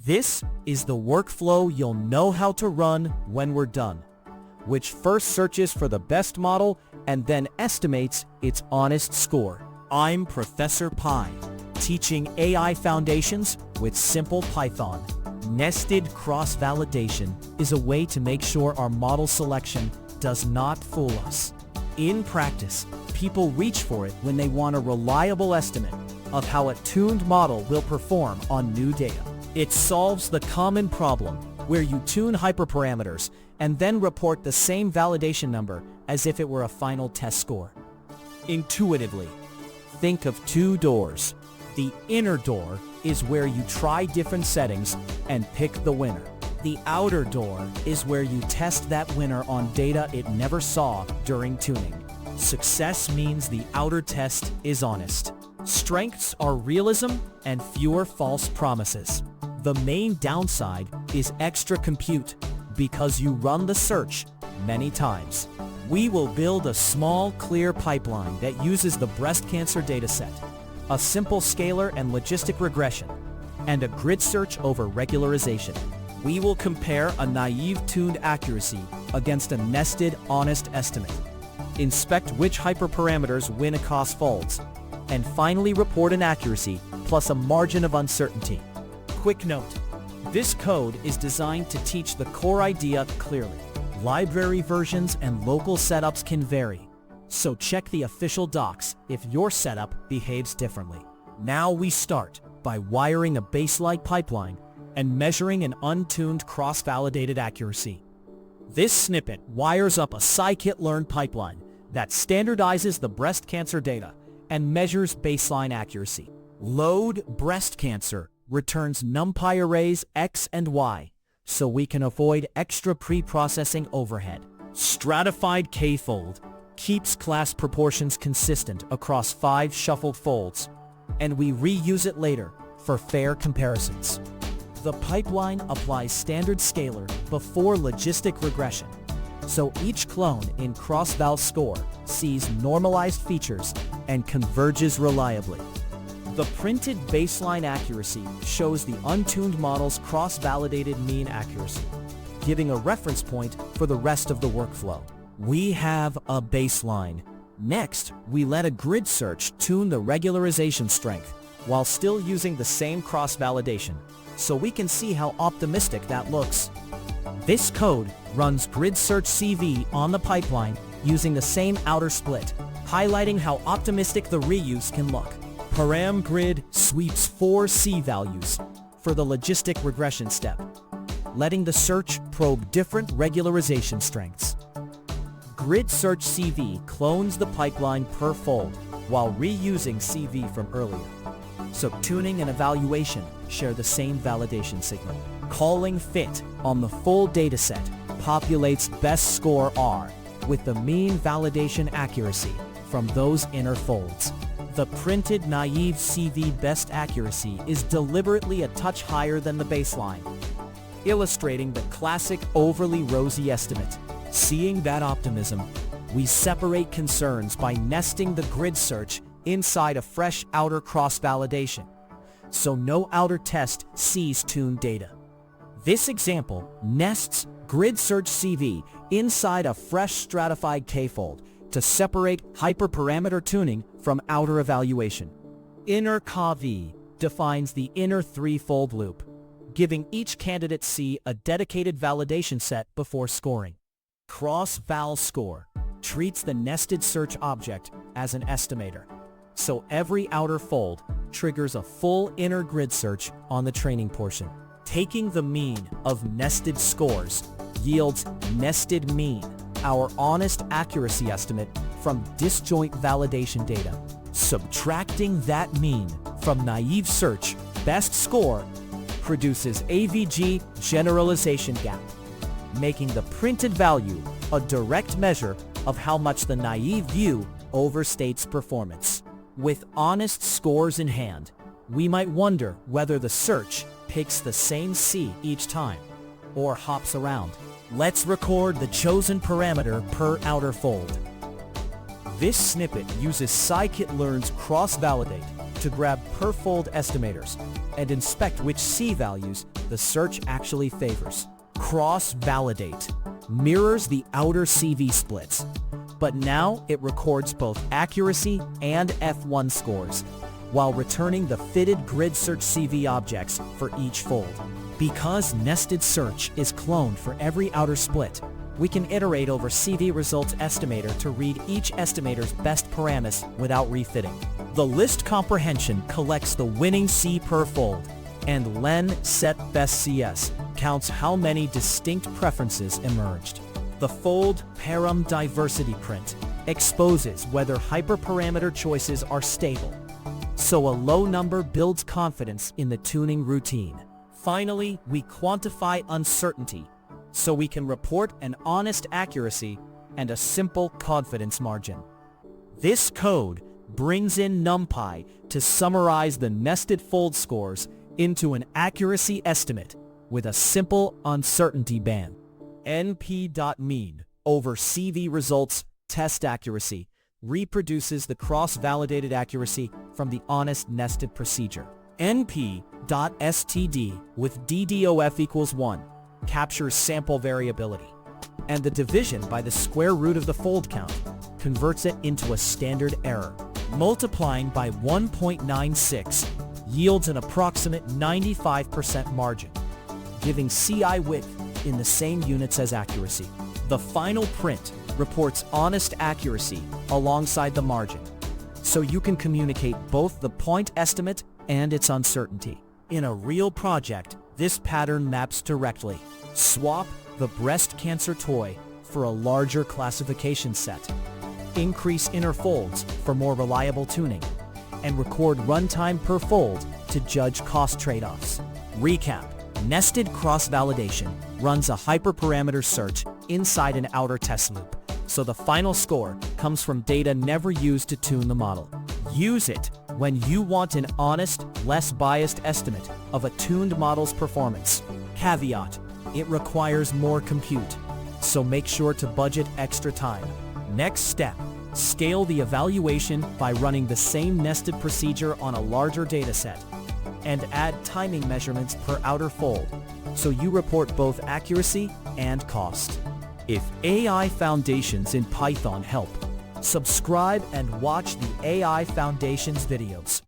This is the workflow you'll know how to run when we're done, which first searches for the best model and then estimates its honest score. I'm Professor Pi, teaching AI foundations with simple Python. Nested cross-validation is a way to make sure our model selection does not fool us. In practice, people reach for it when they want a reliable estimate of how a tuned model will perform on new data. It solves the common problem where you tune hyperparameters and then report the same validation number as if it were a final test score. Intuitively, think of two doors. The inner door is where you try different settings and pick the winner. The outer door is where you test that winner on data it never saw during tuning. Success means the outer test is honest. Strengths are realism and fewer false promises. The main downside is extra compute because you run the search many times. We will build a small, clear pipeline that uses the breast cancer dataset, a simple scalar and logistic regression, and a grid search over regularization. We will compare a naive tuned accuracy against a nested, honest estimate, inspect which hyperparameters win across folds, and finally report an accuracy plus a margin of uncertainty. Quick note, this code is designed to teach the core idea clearly. Library versions and local setups can vary, so check the official docs if your setup behaves differently. Now we start by wiring a baseline pipeline and measuring an untuned cross-validated accuracy. This snippet wires up a scikit-learn pipeline that standardizes the breast cancer data and measures baseline accuracy. Load breast cancer returns NumPy arrays X and Y, so we can avoid extra pre-processing overhead. StratifiedKFold keeps class proportions consistent across 5 shuffled folds, and we reuse it later for fair comparisons. The pipeline applies StandardScaler before logistic regression, so each clone in cross-val score sees normalized features and converges reliably. The printed baseline accuracy shows the untuned model's cross-validated mean accuracy, giving a reference point for the rest of the workflow. We have a baseline. Next, we let a grid search tune the regularization strength while still using the same cross-validation, so we can see how optimistic that looks. This code runs GridSearchCV on the pipeline using the same outer split, highlighting how optimistic the reuse can look. ParamGrid sweeps 4 C values for the logistic regression step, letting the search probe different regularization strengths. GridSearchCV clones the pipeline per fold while reusing CV from earlier, so tuning and evaluation share the same validation signal. Calling fit on the full dataset populates best score R with the mean validation accuracy from those inner folds. The printed naive CV best accuracy is deliberately a touch higher than the baseline, illustrating the classic overly rosy estimate. Seeing that optimism, we separate concerns by nesting the grid search inside a fresh outer cross-validation, so no outer test sees tuned data. This example nests GridSearchCV inside a fresh StratifiedKFold to separate hyperparameter tuning from outer evaluation. Inner KV defines the inner 3-fold loop, giving each candidate C a dedicated validation set before scoring. Cross-val score treats the nested search object as an estimator, so every outer fold triggers a full inner grid search on the training portion. Taking the mean of nested scores yields nested mean, our honest accuracy estimate from disjoint validation data. Subtracting that mean from naive search best score produces AVG generalization gap, making the printed value a direct measure of how much the naive view overstates performance. With honest scores in hand, we might wonder whether the search picks the same C each time, or hops around. Let's record the chosen parameter per outer fold. This snippet uses scikit-learn's cross-validate to grab per-fold estimators and inspect which C values the search actually favors. Cross-validate mirrors the outer CV splits, but now it records both accuracy and F1 scores, while returning the fitted GridSearchCV objects for each fold. Because nested search is cloned for every outer split, we can iterate over CV results estimator to read each estimator's best parameters without refitting. The list comprehension collects the winning C per fold, and len set best CS counts how many distinct preferences emerged. The fold param diversity print exposes whether hyperparameter choices are stable, so a low number builds confidence in the tuning routine. Finally, we quantify uncertainty, so we can report an honest accuracy and a simple confidence margin. This code brings in NumPy to summarize the nested fold scores into an accuracy estimate with a simple uncertainty band. np.mean over CV results test accuracy reproduces the cross-validated accuracy from the honest nested procedure. np.std with DDOF equals 1 captures sample variability, and the division by the square root of the fold count converts it into a standard error. Multiplying by 1.96 yields an approximate 95% margin, giving CI width in the same units as accuracy. The final print reports honest accuracy alongside the margin, so you can communicate both the point estimate and its uncertainty. In a real project, this pattern maps directly. Swap the breast cancer toy for a larger classification set. Increase inner folds for more reliable tuning, and record runtime per fold to judge cost trade-offs. Recap: nested cross-validation runs a hyperparameter search inside an outer test loop, so the final score comes from data never used to tune the model. Use it when you want an honest, less biased estimate of a tuned model's performance. Caveat: it requires more compute, so make sure to budget extra time. Next step: scale the evaluation by running the same nested procedure on a larger dataset, and add timing measurements per outer fold, so you report both accuracy and cost. If AI Foundations in Python help, subscribe and watch the AI Foundations videos.